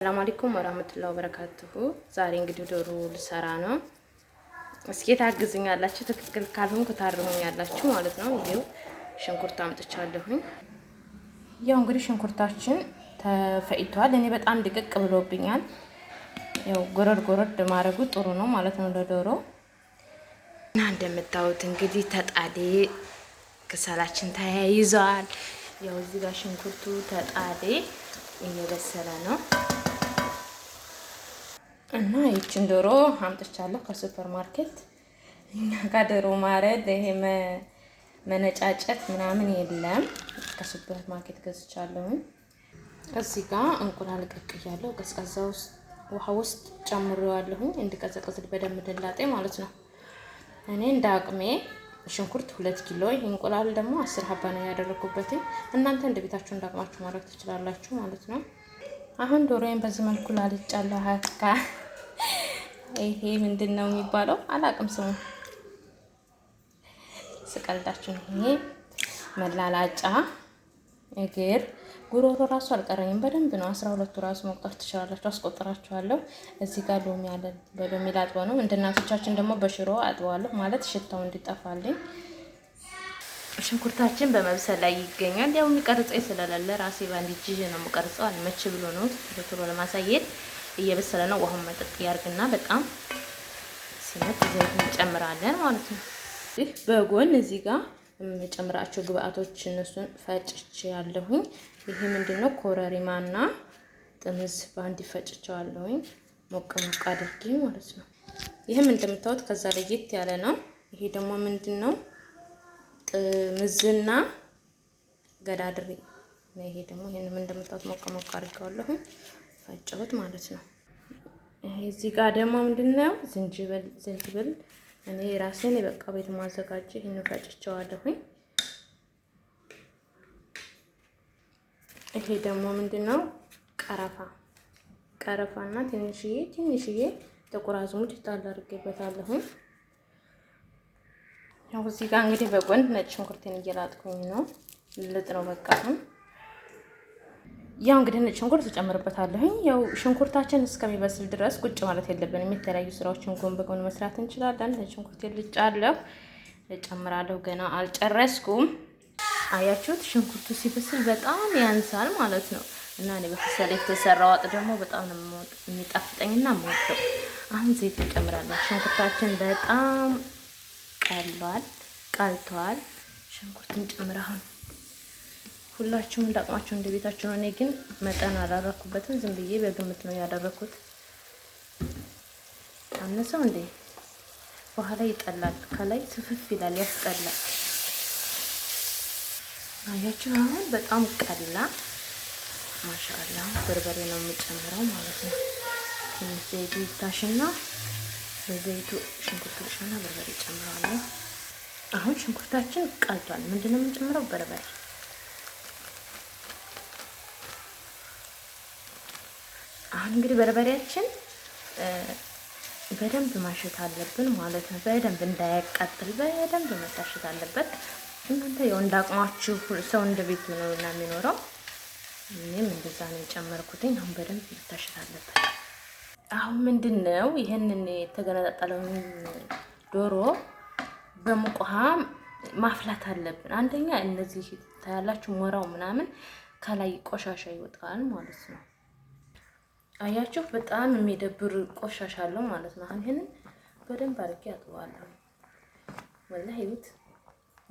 ሰላም አለይኩም ወራህመቱላሂ ወበረካቱሁ። ዛሬ እንግዲህ ዶሮ ልሰራ ነው። እስኪ ታግዙኛላችሁ፣ ትክክል ካልሆንኩ ታርሙኛላችሁ ማለት ነው። ይሄው ሽንኩርት አምጥቻለሁኝ። ያው እንግዲህ ሽንኩርታችን ተፈጭቷል። እኔ በጣም ድቅቅ ብሎብኛል። ያው ጎረድ ማድረጉ ጥሩ ነው ማለት ነው ለዶሮ። እና እንደምታዩት እንግዲህ ተጣዴ ከሰላችን ተያይዟል። ያው እዚህ ጋር ሽንኩርቱ ተጣዴ እየበሰለ ነው። እና ይችን ዶሮ አምጥቻለሁ ከሱፐር ማርኬት። እኛ ጋር ዶሮ ማረድ ይሄ መነጫጨት ምናምን የለም። ከሱፐር ማርኬት ገዝቻለሁ። እዚህ ጋር እንቁላል ቀቅያለሁ። ቀዝቃዛ ውሃ ውስጥ ጨምሬዋለሁ እንዲቀዘቅዝ በደንብ ድላጤ ማለት ነው። እኔ እንደ አቅሜ ሽንኩርት 2 ኪሎ፣ እንቁላል ደግሞ 10 ሀባ ነው ያደረኩበት። እናንተ እንደ ቤታችሁ እንዳቅማችሁ ማድረግ ትችላላችሁ ማለት ነው። አሁን ዶሮዬን በዚህ መልኩ ላልጫለሁ። ሀካ ይሄ ምንድነው የሚባለው? አላቅም ስሙ። ስቀልዳችሁ ይሄ መላላጫ እግር ጉሮሮ ራሱ አልቀረኝም። በደንብ ነው 12ቱ ራሱ መቁጠር ትችላላችሁ። አስቆጥራችኋለሁ። እዚህ ጋር ሎሚ አለ። በሎሚ ላጥበው ነው። እንደ እናቶቻችን ደግሞ በሽሮ አጥበዋለሁ ማለት ሽታው እንዲጠፋልኝ። ሽንኩርታችን በመብሰል ላይ ይገኛል። ያው የሚቀርጸኝ ስለሌለ ራሴ ባንድ እጅ ነው የምቀርጸው። አልመች ብሎ ነው ቶሎ ለማሳየት። እየበሰለ ነው። ውሃውን መጠጥ ያርግና በጣም ሲመጥ ዘይት እንጨምራለን ማለት ነው። ይህ በጎን እዚህ ጋር የምጨምራቸው ግብአቶች እነሱን ፈጭቼ ያለሁኝ። ይሄ ምንድነው? ኮረሪማና ጥምዝ ባንድ ፈጭቼዋለሁኝ ሞቅ አድርጌ ማለት ነው። ይሄም እንደምታዩት ከዛ ለየት ያለ ነው። ይሄ ደግሞ ምንድነው? ጥምዝና ገዳድሪ ነው። ይሄ ደግሞ ይሄንም እንደምታዩት ሞቅ አድርጌዋለሁ ፈጨሁት ማለት ነው። ይሄ እዚህ ጋር ደግሞ ምንድነው? ዝንጅብል እኔ ራሴን በቃ ቤት ማዘጋጀ ይሄን ፈጭቼዋለሁ። ይሄ ደግሞ ምንድነው? ቀረፋና ትንሽዬ ጥቁር አዝሙድ ታላርገበታለሁ። ያው እዚህ ጋር እንግዲህ በጎን ነጭ ሽንኩርቴን እየላጥኩኝ ነው። ልጥ ነው በቃ። ያው እንግዲህ ነጭ ሽንኩርት እጨምርበታለሁ። ያው ሽንኩርታችን እስከሚበስል ድረስ ቁጭ ማለት የለብንም። የተለያዩ ስራዎችን ጎን በጎን መስራት እንችላለን። ነጭ ሽንኩርቴን ልጫለሁ፣ እጨምራለሁ። ገና አልጨረስኩም። አያችሁት? ሽንኩርቱ ሲበስል በጣም ያንሳል ማለት ነው። እና እኔ በከሰል የተሰራ ወጥ ደግሞ በጣም ነው የሚጣፍጠኝና የምወደው። አሁን ዘይት እጨምራለሁ። ሽንኩርታችን በጣም ቀልቷል። ሽንኩርትን ጨምር። አሁን ሁላችሁም እንዳቅማችሁ እንደ ቤታችሁ ነው። እኔ ግን መጠን አላደረኩበትም። ዝም ብዬ በግምት ነው ያደረኩት። አነሰው እንዴ? በኋላ ይጠላል። ከላይ ስፍፍ ይላል፣ ያስጠላል። አያችሁ? አሁን በጣም ቀላ። ማሻአላ። በርበሬ ነው የምጨምረው ማለት ነው። ትንሽ ዘይቱ ይታሽና በዘይቱ ሽንኩርት ልሽና በርበሬ ጨምራለሁ። አሁን ሽንኩርታችን ቀልቷል። ምንድነው የምንጨምረው? በርበሬ። አሁን እንግዲህ በርበሬያችን በደንብ ማሸት አለብን ማለት ነው። በደንብ እንዳያቃጥል በደንብ መታሸት አለበት። እናንተ ያው እንዳቅማችሁ ሰው እንደ ቤቱ ነው እና የሚኖረው። እኔም እንደዛ ነው የጨመርኩትኝ። አሁን በደንብ መታሸት አለበት። አሁን ምንድነው? ይሄንን የተገነጣጠለውን ዶሮ በሙቅ ውሃ ማፍላት አለብን። አንደኛ እነዚህ ታያላችሁ ሞራው ምናምን ከላይ ቆሻሻ ይወጣል ማለት ነው። አያችሁ? በጣም የሚደብር ቆሻሻ አለው ማለት ነው። አሁን ይሄንን በደንብ አድርጌ አጥበዋለሁ። ወላሂ ይሁት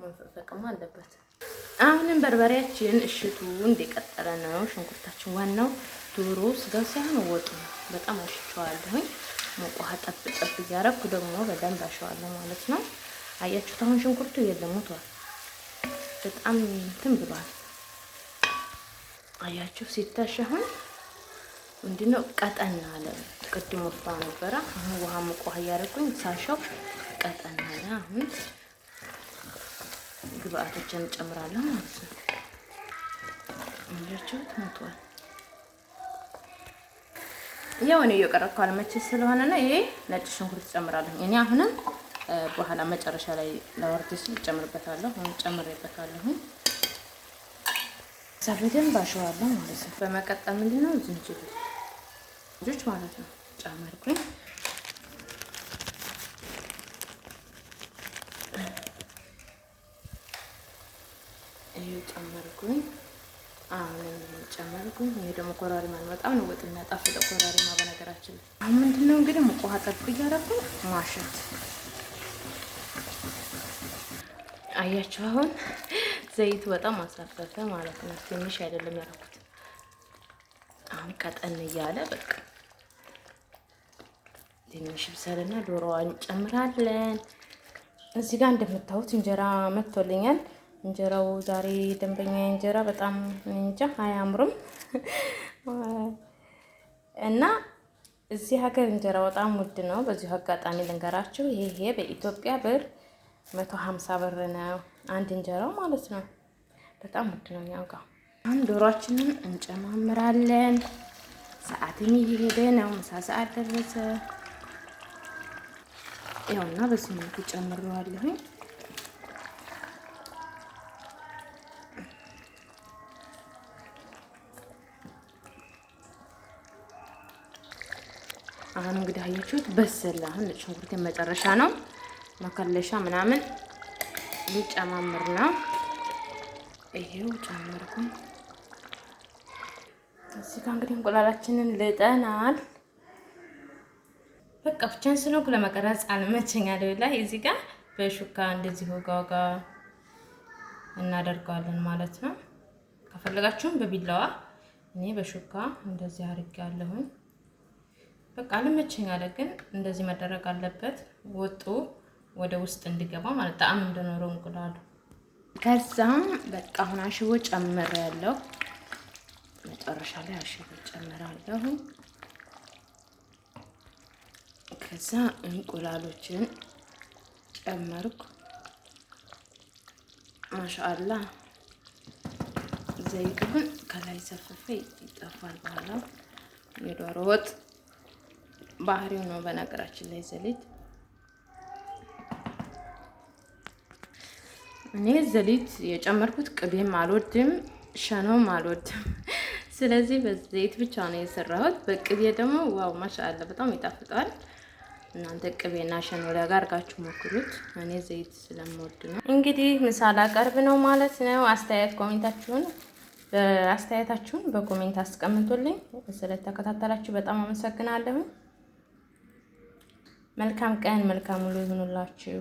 መንፈቀማ አለበት። አሁንም በርበሬያችን እሽቱ እንደቀጠለ ነው። ሽንኩርታችን ዋናው ዶሮ ስጋው ሳይሆን ወጡ ነው። በጣም አሽቸዋለሁኝ። ሙቅ ውሃ ጠብ እያረኩ ደግሞ በደንብ አሸዋለሁ ማለት ነው። አያችሁት? አሁን ሽንኩርቱ የለም ሞቷል። በጣም እንትን ብሏል። አያችሁ? ሲታሸሁን ምንድነው? ቀጠን አለ። ቅድም ወጣ ነበረ። አሁን ውሃ ሙቅ ውሃ እያረኩኝ ሳሻው ቀጠን አለ። አሁን ግብአቶችን እንጨምራለሁ ማለት ነው። አያችሁት? ሞቷል። ያው እኔ እየቀረጥኩ አልመችሽ ስለሆነ ነው። ይሄ ነጭ ሽንኩርት ጨምራለሁ። እኔ አሁንም በኋላ መጨረሻ ላይ ለወርድ ሲል ጨምርበታለሁ። አሁን ጨምሬበታለሁ። በደንብ አሸዋለሁ ማለት ነው። በመቀጠል ምንድነው? ዝንጅብል ልጆች ማለት ነው። ጨመርኩኝ። ጨመርኩኝ። አሁን ጨመርኩኝ። ይሄ ደግሞ ኮራሪማ ነው። በጣም ነው ወጥ የሚያጣፍጠው ኮራሪማ በነገራችን ላይ። አሁን ምንድነው እንግዲህ ሙቅ ውሃ ጠብ እያደረኩ ማሸት። አያችሁ አሁን ዘይቱ በጣም አሳፈፈ ማለት ነው። ትንሽ አይደለም ያደረኩት። አሁን ቀጠን እያለ በቃ ትንሽ ብሰልና ዶሮዋን እንጨምራለን። እዚህ ጋር እንደምታዩት እንጀራ መጥቶልኛል። እንጀራው ዛሬ ደንበኛ እንጀራ በጣም እንጃ አያምርም እና እዚህ ሀገር እንጀራ በጣም ውድ ነው። በዚሁ አጋጣሚ ልንገራችሁ፣ ይሄ በኢትዮጵያ ብር 150 ብር ነው አንድ እንጀራው ማለት ነው። በጣም ውድ ነው እኛው ጋር። አሁን ዶሮአችንን እንጨማምራለን። ሰዓትም እየሄደ ነው፣ ምሳ ሰዓት ደረሰ። ያውና በዚህ መልኩ ጨምረዋለሁኝ። አሁን እንግዲህ አያችሁት በሰለ። አሁን ነጭ ሽንኩርት መጨረሻ ነው፣ መከለሻ ምናምን ሊጨማምር ነው። ይሄው ጨመርኩኝ። እዚህ ጋር እንግዲህ እንቁላላችንን ልጠናል። በቃ ብቻን ስለሆንኩ ለመቀረጽ አልመቸኛል። ላይ እዚህ ጋር በሹካ እንደዚህ ወጋጋ እናደርገዋለን ማለት ነው። ከፈለጋችሁም በቢላዋ፣ እኔ በሹካ እንደዚህ አድርጌያለሁኝ። በቃ አልመቸኛል፣ ግን እንደዚህ መደረግ አለበት ወጡ ወደ ውስጥ እንዲገባ ማለት ጣዕም እንዲኖረው እንቁላሉ። ከዛም በቃ አሁን አሽቦ ጨምሬያለሁ። መጨረሻ ላይ አሽቦ ጨምራለሁ። ከዛ እንቁላሎችን ጨመርኩ። ማሻአላ ዘይቱን ከላይ ሰፍፌ ይጠፋል። በኋላ የዶሮ ወጥ ባህሪው ነው በነገራችን ላይ ዘይት። እኔ ዘይት የጨመርኩት ቅቤም አልወድም ሸኖም አልወድም። ስለዚህ በዘይት ብቻ ነው የሰራሁት። በቅቤ ደግሞ ዋው ማሻአላ በጣም ይጣፍጣል። እናንተ ቅቤና ሸኖ ጋር አድርጋችሁ ሞክሩት። እኔ ዘይት ስለምወድ ነው። እንግዲህ ምሳ ላቀርብ ነው ማለት ነው። አስተያየታችሁን በኮሜንት አስቀምጡልኝ። ስለተከታተላችሁ በጣም አመሰግናለሁ። መልካም ቀን፣ መልካም ውሎ ይሁንላችሁ።